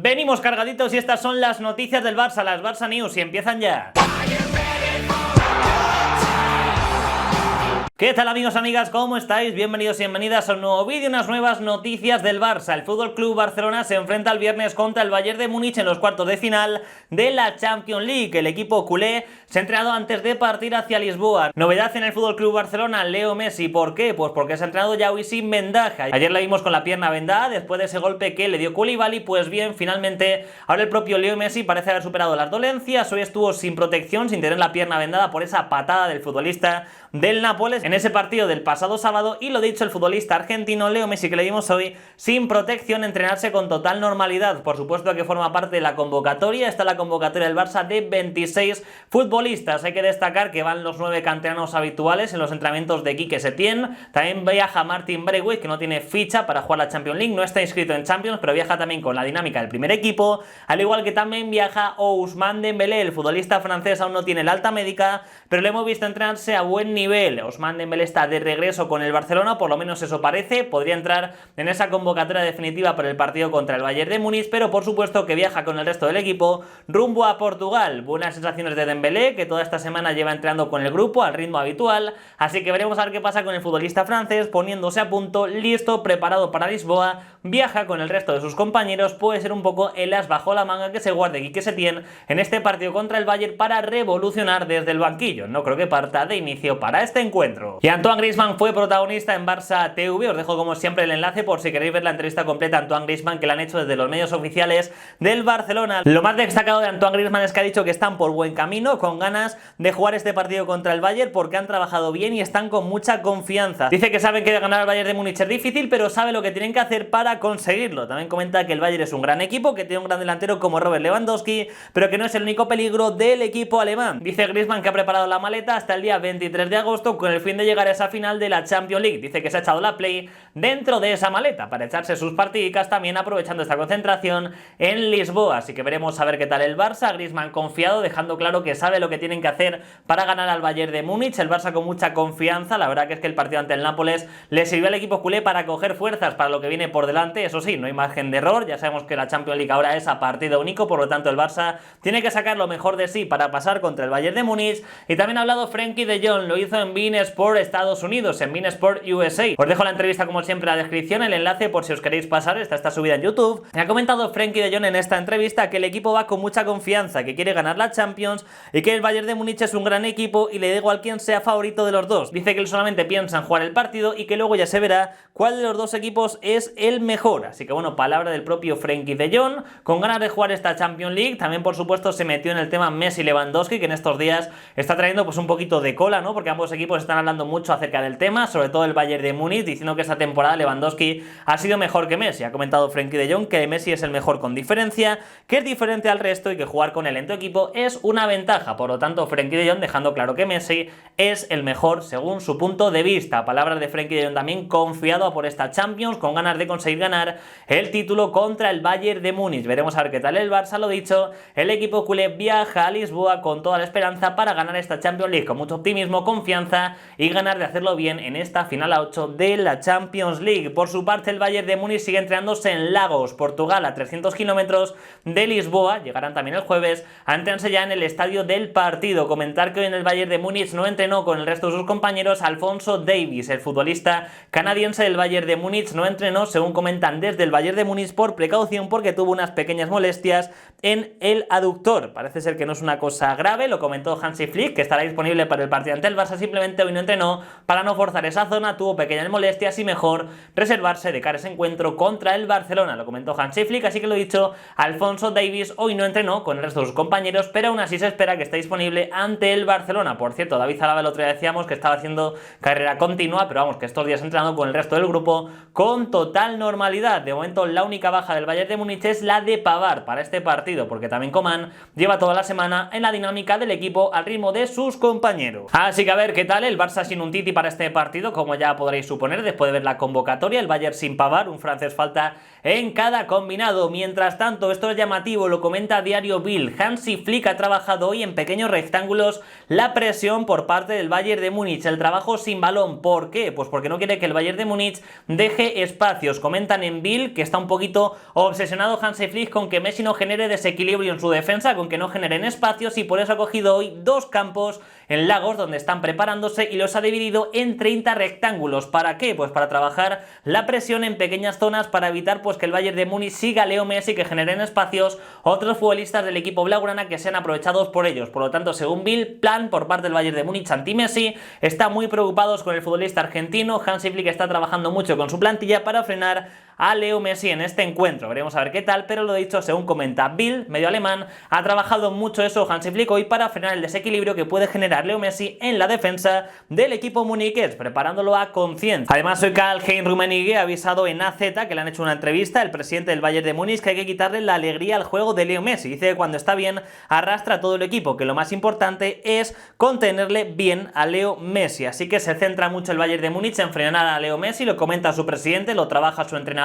Venimos cargaditos y estas son las noticias del Barça, las Barça News, y empiezan ya. ¿Qué tal amigos, amigas? ¿Cómo estáis? Bienvenidos y bienvenidas a un nuevo vídeo, unas nuevas noticias del Barça. El Fútbol Club Barcelona se enfrenta el viernes contra el Bayern de Múnich en los cuartos de final de la Champions League. El equipo culé se ha entrenado antes de partir hacia Lisboa. Novedad en el Fútbol Club Barcelona, Leo Messi. ¿Por qué? Pues porque se ha entrenado ya hoy sin vendaje. Ayer la vimos con la pierna vendada después de ese golpe que le dio Koulibaly. Pues bien, finalmente ahora el propio Leo Messi parece haber superado las dolencias. Hoy estuvo sin protección, sin tener la pierna vendada por esa patada del futbolista del Nápoles en ese partido del pasado sábado, y lo dicho, el futbolista argentino Leo Messi, que le vimos hoy sin protección, entrenarse con total normalidad. Por supuesto que forma parte de la convocatoria, está la convocatoria del Barça de 26 futbolistas. Hay que destacar que van los 9 canteranos habituales en los entrenamientos de Quique Setién. También viaja Martin Braithwaite, que no tiene ficha para jugar la Champions League, no está inscrito en Champions, pero viaja también con la dinámica del primer equipo, al igual que también viaja Ousmane Dembélé. El futbolista francés aún no tiene el alta médica, pero le hemos visto entrenarse a buen nivel. Ousmane Dembélé está de regreso con el Barcelona, por lo menos eso parece, podría entrar en esa convocatoria definitiva por el partido contra el Bayern de Múnich, pero por supuesto que viaja con el resto del equipo rumbo a Portugal. Buenas sensaciones de Dembélé, que toda esta semana lleva entrenando con el grupo al ritmo habitual, así que veremos a ver qué pasa con el futbolista francés, poniéndose a punto, listo, preparado para Lisboa. Viaja con el resto de sus compañeros, puede ser un poco el as bajo la manga que se guarde Quique Setién en este partido contra el Bayern para revolucionar desde el banquillo. No creo que parta de inicio para este encuentro. Y Antoine Griezmann fue protagonista en Barça TV. Os dejo como siempre el enlace por si queréis ver la entrevista completa a Antoine Griezmann, que la han hecho desde los medios oficiales del Barcelona. Lo más destacado de Antoine Griezmann es que ha dicho que están por buen camino, con ganas de jugar este partido contra el Bayern porque han trabajado bien y están con mucha confianza. Dice que saben que ganar al Bayern de Múnich es difícil, pero sabe lo que tienen que hacer para conseguirlo. También comenta que el Bayern es un gran equipo, que tiene un gran delantero como Robert Lewandowski, pero que no es el único peligro del equipo alemán. Dice Griezmann que ha preparado la maleta hasta el día 23 de agosto con el fin de llegar a esa final de la Champions League. Dice que se ha echado la Play dentro de esa maleta para echarse sus partidicas, también aprovechando esta concentración en Lisboa. Así que veremos a ver qué tal el Barça. Griezmann confiado, dejando claro que sabe lo que tienen que hacer para ganar al Bayern de Múnich. El Barça con mucha confianza. La verdad que es que el partido ante el Nápoles le sirvió al equipo culé para coger fuerzas para lo que viene por delante. Eso sí, no hay margen de error. Ya sabemos que la Champions League ahora es a partido único, por lo tanto el Barça tiene que sacar lo mejor de sí para pasar contra el Bayern de Múnich. Y también ha hablado Frenkie de Jong, lo hizo en beIN Sport Estados Unidos, en beIN Sport USA. Os dejo la entrevista como siempre en la descripción, el enlace por si os queréis pasar, está subida en YouTube. Ha comentado Frenkie de Jong en esta entrevista que el equipo va con mucha confianza, que quiere ganar la Champions y que el Bayern de Múnich es un gran equipo y le da igual quién sea favorito de los dos. Dice que él solamente piensa en jugar el partido y que luego ya se verá cuál de los dos equipos es el mejor. Así que bueno, palabra del propio Frenkie de Jong, con ganas de jugar esta Champions League. También por supuesto se metió en el tema Messi-Lewandowski, que en estos días está trayendo pues un poquito de cola, ¿no? Porque ambos equipos están hablando mucho acerca del tema, sobre todo el Bayern de Múnich, diciendo que esta temporada Lewandowski ha sido mejor que Messi. Ha comentado Frenkie de Jong que Messi es el mejor con diferencia, que es diferente al resto y que jugar con él en tu equipo es una ventaja. Por lo tanto, Frenkie de Jong dejando claro que Messi es el mejor según su punto de vista. Palabras de Frenkie de Jong también confiado por esta Champions, con ganas de conseguir ganar el título contra el Bayern de Múnich. Veremos a ver qué tal el Barça. Lo dicho, el equipo culé viaja a Lisboa con toda la esperanza para ganar esta Champions League, con mucho optimismo, confianza y ganas de hacerlo bien en esta final a 8 de la Champions League. Por su parte, el Bayern de Múnich sigue entrenándose en Lagos, Portugal, a 300 kilómetros de Lisboa. Llegarán también el jueves a entrenarse ya en el estadio del partido. Comentar que hoy en el Bayern de Múnich no entrenó con el resto de sus compañeros Alphonso Davies, el futbolista canadiense del Bayern de Múnich, no entrenó, según comentan desde el Bayern de Múnich, por precaución, porque tuvo unas pequeñas molestias en el aductor. Parece ser que no es una cosa grave, lo comentó Hansi Flick, que estará disponible para el partido ante el Barça. Simplemente hoy no entrenó para no forzar esa zona, tuvo pequeñas molestias y mejor reservarse de cara a ese encuentro contra el Barcelona. Lo comentó Hansi Flick, así que lo dicho, Alphonso Davies hoy no entrenó con el resto de sus compañeros, pero aún así se espera que esté disponible ante el Barcelona. Por cierto, David Alaba el otro día decíamos que estaba haciendo carrera continua, pero vamos, que estos días entrenando con el resto del grupo con total normalidad. De momento la única baja del Bayern de Múnich es la de Pavard para este partido, porque también Coman lleva toda la semana en la dinámica del equipo al ritmo de sus compañeros. Así que a ver qué tal el Barça sin un Titi para este partido, como ya podréis suponer después de ver la convocatoria. El Bayern sin Pavard, un francés falta en cada combinado. Mientras tanto, esto es llamativo, lo comenta Diario Bild. Hansi Flick ha trabajado hoy en pequeños rectángulos la presión por parte del Bayern de Múnich, el trabajo sin balón. ¿Por qué? Pues porque no quiere que el Bayern de Múnich deje espacios. Comenta comentan en Bill que está un poquito obsesionado Hansi Flick con que Messi no genere desequilibrio en su defensa, con que no generen espacios, y por eso ha cogido hoy dos campos en Lagos donde están preparándose y los ha dividido en 30 rectángulos. ¿Para qué? Pues para trabajar la presión en pequeñas zonas, para evitar pues que el Bayern de Múnich siga a Leo Messi, que generen espacios otros futbolistas del equipo blaugrana que sean aprovechados por ellos. Por lo tanto, según Bill, plan por parte del Bayern de Múnich anti-Messi. Está muy preocupados con el futbolista argentino. Hansi Flick está trabajando mucho con su plantilla para frenar a Leo Messi en este encuentro. Veremos a ver qué tal, pero lo dicho, según comenta Bill, medio alemán, ha trabajado mucho eso Hansi Flick hoy para frenar el desequilibrio que puede generar Leo Messi en la defensa del equipo muniqués, preparándolo a conciencia. Además, hoy Karl-Heinz Rummenigge ha avisado en AZ, que le han hecho una entrevista, el presidente del Bayern de Múnich, que hay que quitarle la alegría al juego de Leo Messi. Dice que cuando está bien arrastra a todo el equipo, que lo más importante es contenerle bien a Leo Messi. Así que se centra mucho el Bayern de Múnich en frenar a Leo Messi, lo comenta su presidente, lo trabaja su entrenador,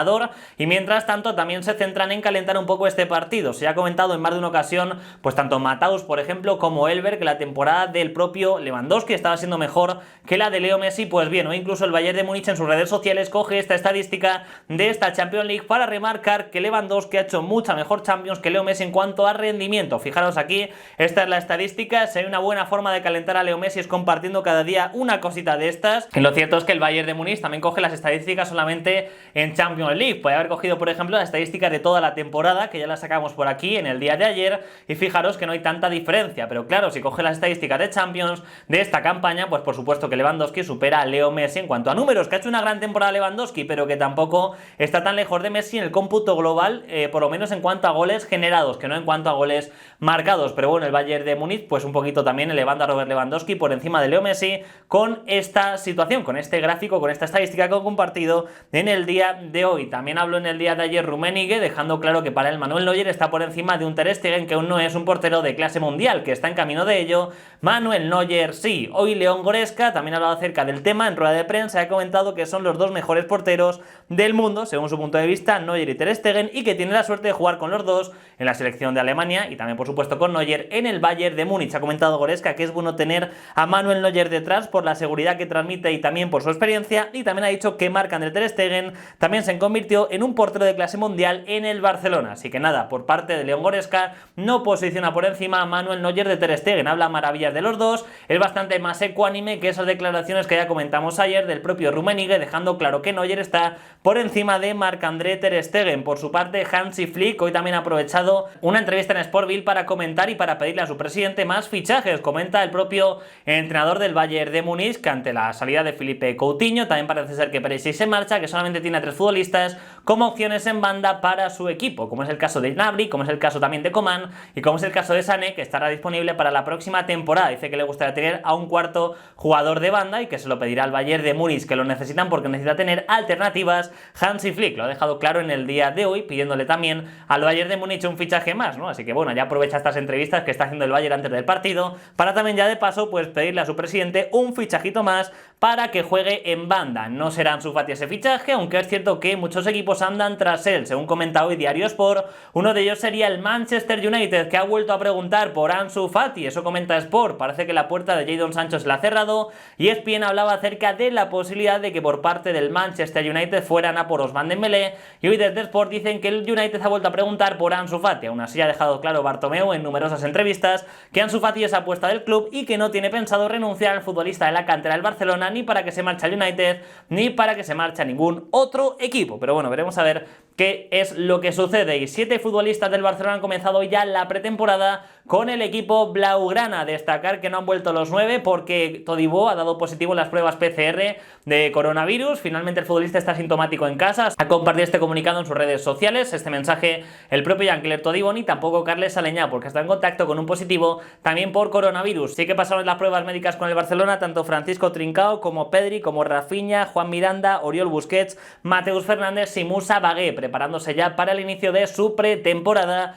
y mientras tanto también se centran en calentar un poco este partido. Se ha comentado en más de una ocasión, pues tanto Matthaus, por ejemplo, como Elber, que la temporada del propio Lewandowski estaba siendo mejor que la de Leo Messi. Pues bien, o incluso el Bayern de Múnich en sus redes sociales coge esta estadística de esta Champions League para remarcar que Lewandowski ha hecho mucha mejor Champions que Leo Messi en cuanto a rendimiento. Fijaros aquí, esta es la estadística. Si hay una buena forma de calentar a Leo Messi es compartiendo cada día una cosita de estas. Y lo cierto es que el Bayern de Múnich también coge las estadísticas solamente en Champions League. Puede haber cogido, por ejemplo, la estadística de toda la temporada, que ya la sacamos por aquí en el día de ayer, y fijaros que no hay tanta diferencia. Pero claro, si coge las estadísticas de Champions de esta campaña, pues por supuesto que Lewandowski supera a Leo Messi en cuanto a números, que ha hecho una gran temporada Lewandowski, pero que tampoco está tan lejos de Messi en el cómputo global, por lo menos en cuanto a goles generados, que no en cuanto a goles marcados. Pero bueno, el Bayern de Múnich pues un poquito también elevando a Robert Lewandowski por encima de Leo Messi con esta situación, con este gráfico, con esta estadística que he compartido en el día de hoy. También habló en el día de ayer Rummenigge, dejando claro que para él Manuel Neuer está por encima de un Ter Stegen, que aún no es un portero de clase mundial, que está en camino de ello. Manuel Neuer sí. Hoy León Goretzka también ha hablado acerca del tema en rueda de prensa, ha comentado que son los dos mejores porteros del mundo, según su punto de vista, Neuer y Ter Stegen, y que tiene la suerte de jugar con los dos en la selección de Alemania y también por supuesto con Neuer en el Bayern de Múnich. Ha comentado Goretzka que es bueno tener a Manuel Neuer detrás por la seguridad que transmite y también por su experiencia, y también ha dicho que Marc-André Ter Stegen también se convirtió en un portero de clase mundial en el Barcelona. Así que nada, por parte de León Goretzka no posiciona por encima a Manuel Neuer de Ter Stegen, habla maravillas de los dos, es bastante más ecuánime que esas declaraciones que ya comentamos ayer del propio Rummenigge, dejando claro que Neuer está por encima de Marc-André Ter Stegen. Por su parte, Hansi Flick hoy también ha aprovechado una entrevista en Sportville para comentar y para pedirle a su presidente más fichajes. Comenta el propio entrenador del Bayern de Múnich que ante la salida de Philippe Coutinho, también parece ser que Perisic se marcha, que solamente tiene a 3 futbolistas como opciones en banda para su equipo, como es el caso de Gnabry, como es el caso también de Coman y como es el caso de Sané, que estará disponible para la próxima temporada. Dice que le gustaría tener a un cuarto jugador de banda y que se lo pedirá al Bayern de Múnich, que lo necesitan porque necesita tener alternativas. Hansi Flick lo ha dejado claro en el día de hoy, pidiéndole también al Bayern de Múnich un fichaje más, ¿no? Así que bueno, ya aprovecha estas entrevistas que está haciendo el Bayern antes del partido para también ya de paso pues pedirle a su presidente un fichajito más para que juegue en banda. No será Ansu Fati ese fichaje, aunque es cierto que muchos equipos andan tras él, según comenta hoy Diario Sport. Uno de ellos sería el Manchester United, que ha vuelto a preguntar por Ansu Fati, eso comenta Sport. Parece que la puerta de Jadon Sancho se la ha cerrado, y ESPN hablaba acerca de la posibilidad de que por parte del Manchester United fueran a por Ousmane Dembélé, y hoy desde Sport dicen que el United ha vuelto a preguntar por Ansu Fati. Aún así ha dejado claro Bartomeu en numerosas entrevistas que Ansu Fati es apuesta del club y que no tiene pensado renunciar al futbolista de la cantera del Barcelona, ni para que se marche al United, ni para que se marche a ningún otro equipo. Pero bueno, veremos a ver qué es lo que sucede. Y 7 futbolistas del Barcelona han comenzado ya la pretemporada con el equipo blaugrana. Destacar que no han vuelto los 9 porque Todibo ha dado positivo en las pruebas PCR de coronavirus. Finalmente el futbolista está asintomático en casa. Ha compartido este comunicado en sus redes sociales. Este mensaje el propio Jean-Claire Todibo, ni tampoco Carles Aleñá, porque está en contacto con un positivo también por coronavirus. Sí que pasaron las pruebas médicas con el Barcelona tanto Francisco Trincao como Pedri, como Rafinha, Juan Miranda, Oriol Busquets, Mateus Fernández y Moussa Bagué. preparándose ya para el inicio de su pretemporada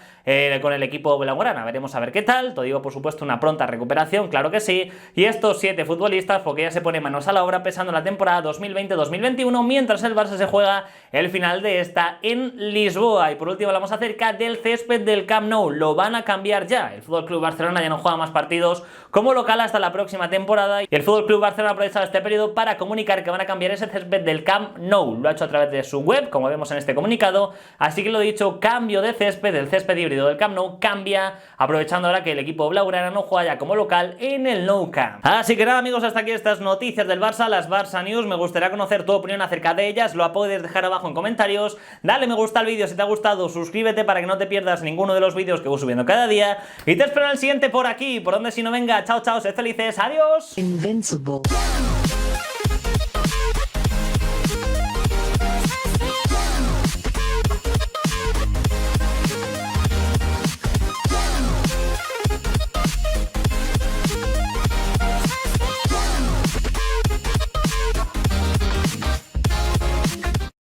con el equipo blaugrana. Veremos a ver qué tal. Todo digo, por supuesto, una pronta recuperación, claro que sí. Y estos 7 futbolistas, porque ya se pone manos a la obra pesando la temporada 2020-2021, mientras el Barça se juega el final de esta en Lisboa. Y por último hablamos acerca del césped del Camp Nou. Lo van a cambiar ya. El FC Barcelona ya no juega más partidos como local hasta la próxima temporada. Y el FC Barcelona ha aprovechado este periodo para comunicar que van a cambiar ese césped del Camp Nou. Lo ha hecho a través de su web, como vemos en este comunicado. Así que lo dicho, cambio de césped, el césped híbrido del Camp Nou cambia, aprovechando ahora que el equipo blaugrana no juega ya como local en el Nou Camp. Así que nada, amigos, hasta aquí estas noticias del Barça, las Barça News. Me gustaría conocer tu opinión acerca de ellas, lo puedes dejar abajo en comentarios. Dale me gusta al vídeo si te ha gustado, suscríbete para que no te pierdas ninguno de los vídeos que voy subiendo cada día. Y te espero en el siguiente por aquí, por donde si no venga. Chao, chao, sed felices, adiós. Invincible.